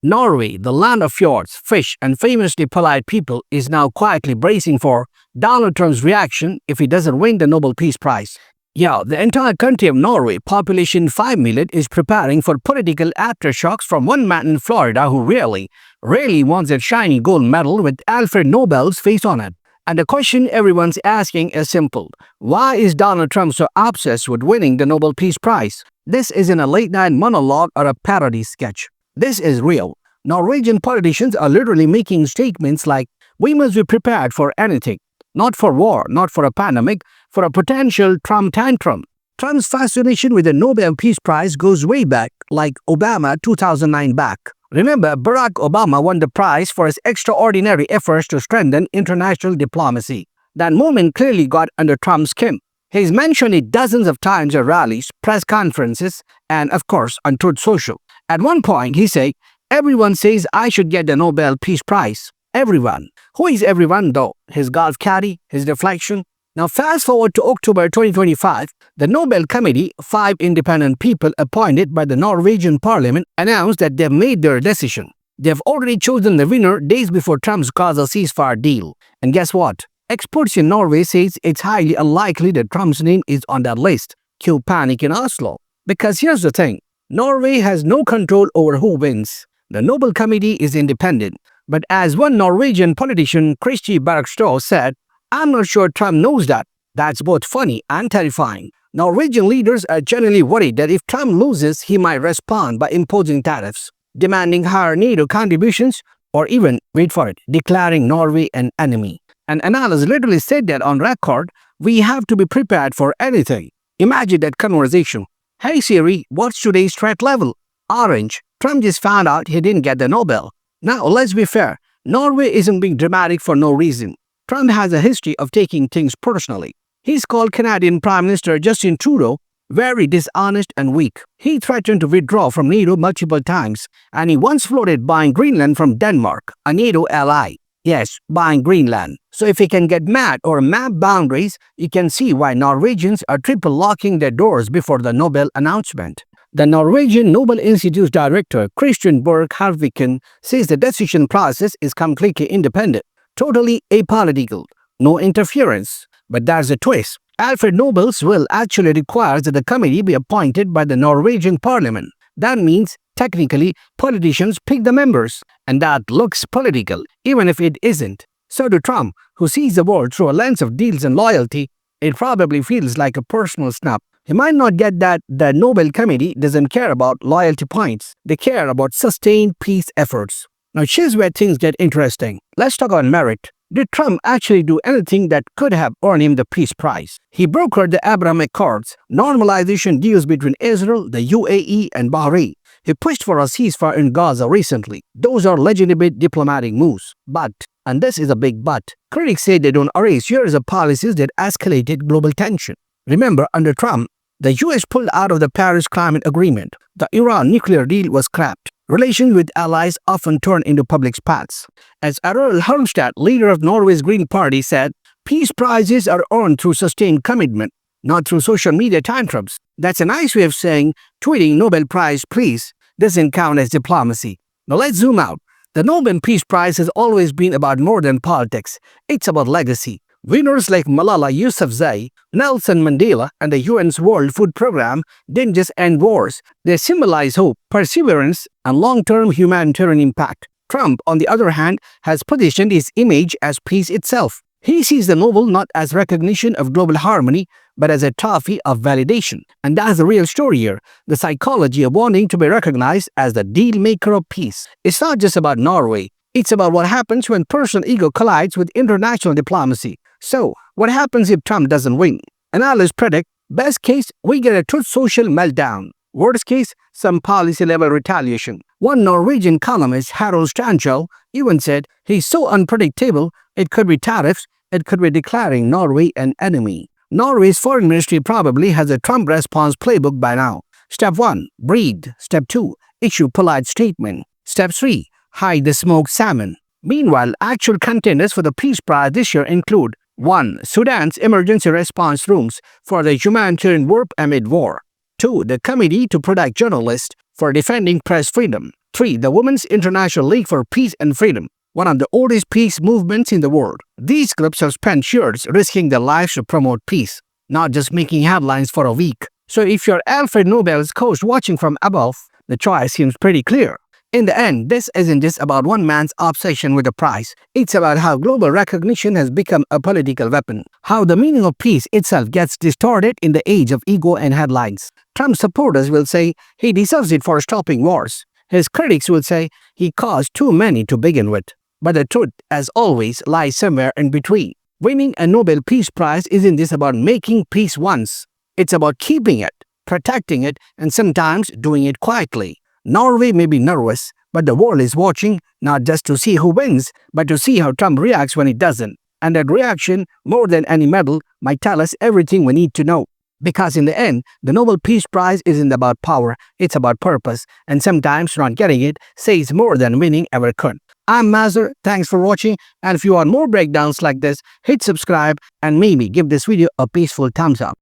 Norway, the land of fjords, fish, and famously polite people, is now quietly bracing for Donald Trump's reaction if he doesn't win the Nobel Peace Prize. Yeah, the entire country of Norway, population 5 million, is preparing for political aftershocks from one man in Florida who really wants a shiny gold medal with Alfred Nobel's face on it. And the question everyone's asking is simple. Why is Donald Trump so obsessed with winning the Nobel Peace Prize? This isn't a late-night monologue or a parody sketch. This is real. Norwegian politicians are literally making statements like, we must be prepared for anything. Not for war, not for a pandemic, for a potential Trump tantrum. Trump's fascination with the Nobel Peace Prize goes way back, like Obama 2009 back. Remember, Barack Obama won the prize for his extraordinary efforts to strengthen international diplomacy. That moment clearly got under Trump's skin. He's mentioned it dozens of times at rallies, press conferences, and of course on Truth Social. At one point, he said, everyone says I should get the Nobel Peace Prize. Everyone. Who is everyone though? His golf caddy? His deflection? Now fast forward to October 2025, the Nobel Committee, 5 independent people appointed by the Norwegian parliament, announced that they've made their decision. They've already chosen the winner days before Trump's Gaza ceasefire deal. And guess what? Experts in Norway say it's highly unlikely that Trump's name is on that list. Cue panic in Oslo. Because here's the thing. Norway has no control over who wins. The Nobel Committee is independent. But as one Norwegian politician, Kristi Bergstø, said, I'm not sure Trump knows that. That's both funny and terrifying. Norwegian leaders are generally worried that if Trump loses, he might respond by imposing tariffs, demanding higher NATO contributions, or even, wait for it, declaring Norway an enemy. And analysts literally said that on record, we have to be prepared for anything. Imagine that conversation. Hey Siri, what's today's threat level? Orange. Trump just found out he didn't get the Nobel. Now, let's be fair. Norway isn't being dramatic for no reason. Trump has a history of taking things personally. He's called Canadian Prime Minister Justin Trudeau very dishonest and weak. He threatened to withdraw from NATO multiple times, and he once floated buying Greenland from Denmark, a NATO ally. Yes, buying Greenland. So if he can get mad or map boundaries, you can see why Norwegians are triple locking their doors before the Nobel announcement. The Norwegian Nobel Institute's director, Christian Berg Harviken, says the decision process is completely independent, totally apolitical, no interference. But there's a twist. Alfred Nobel's will actually requires that the committee be appointed by the Norwegian parliament. That means, technically, politicians pick the members. And that looks political, even if it isn't. So to Trump, who sees the world through a lens of deals and loyalty, it probably feels like a personal snub. He might not get that the Nobel Committee doesn't care about loyalty points. They care about sustained peace efforts. Now here's where things get interesting. Let's talk on merit. Did Trump actually do anything that could have earned him the Peace Prize? He brokered the Abraham Accords, normalization deals between Israel, the UAE, and Bahrain. He pushed for a ceasefire in Gaza recently. Those are legitimate diplomatic moves. But, and this is a big but, critics say they don't erase years of policies that escalated global tension. Remember, under Trump, the US pulled out of the Paris Climate Agreement. The Iran nuclear deal was scrapped. Relations with allies often turn into public spats. As Arild Hermstad, leader of Norway's Green Party, said, peace prizes are earned through sustained commitment, not through social media tantrums. That's a nice way of saying tweeting Nobel Prize please doesn't count as diplomacy. Now let's zoom out. The Nobel Peace Prize has always been about more than politics. It's about legacy. Winners like Malala Yousafzai, Nelson Mandela, and the UN's World Food Program didn't just end wars. They symbolize hope, perseverance, and long-term humanitarian impact. Trump, on the other hand, has positioned his image as peace itself. He sees the Nobel not as recognition of global harmony, but as a trophy of validation. And that's the real story here, the psychology of wanting to be recognized as the deal maker of peace. It's not just about Norway. It's about what happens when personal ego collides with international diplomacy. So, what happens if Trump doesn't win? Analysts predict, best case, we get a Truth Social meltdown. Worst case, some policy-level retaliation. One Norwegian columnist, Harold Stanchel, even said he's so unpredictable, it could be tariffs, it could be declaring Norway an enemy. Norway's foreign ministry probably has a Trump response playbook by now. Step 1, breathe. Step 2, issue polite statement. Step 3, hide the smoked salmon. Meanwhile, actual contenders for the Peace Prize this year include 1. Sudan's emergency response rooms for the humanitarian work amid war. 2. The Committee to Protect Journalists for defending press freedom. 3. The Women's International League for Peace and Freedom, one of the oldest peace movements in the world. These groups have spent years risking their lives to promote peace, not just making headlines for a week. So if you're Alfred Nobel's coach watching from above, the choice seems pretty clear. In the end, this isn't just about one man's obsession with the prize. It's about how global recognition has become a political weapon, how the meaning of peace itself gets distorted in the age of ego and headlines. Trump's supporters will say he deserves it for stopping wars. His critics will say he caused too many to begin with. But the truth, as always, lies somewhere in between. Winning a Nobel Peace Prize isn't just about making peace once. It's about keeping it, protecting it, and sometimes doing it quietly. Norway may be nervous, but the world is watching not just to see who wins, but to see how Trump reacts when it doesn't. And that reaction, more than any medal, might tell us everything we need to know. Because in the end, the Nobel Peace Prize isn't about power, it's about purpose. And sometimes not getting it says more than winning ever could. I'm Mazur, thanks for watching, and if you want more breakdowns like this, hit subscribe and maybe give this video a peaceful thumbs up.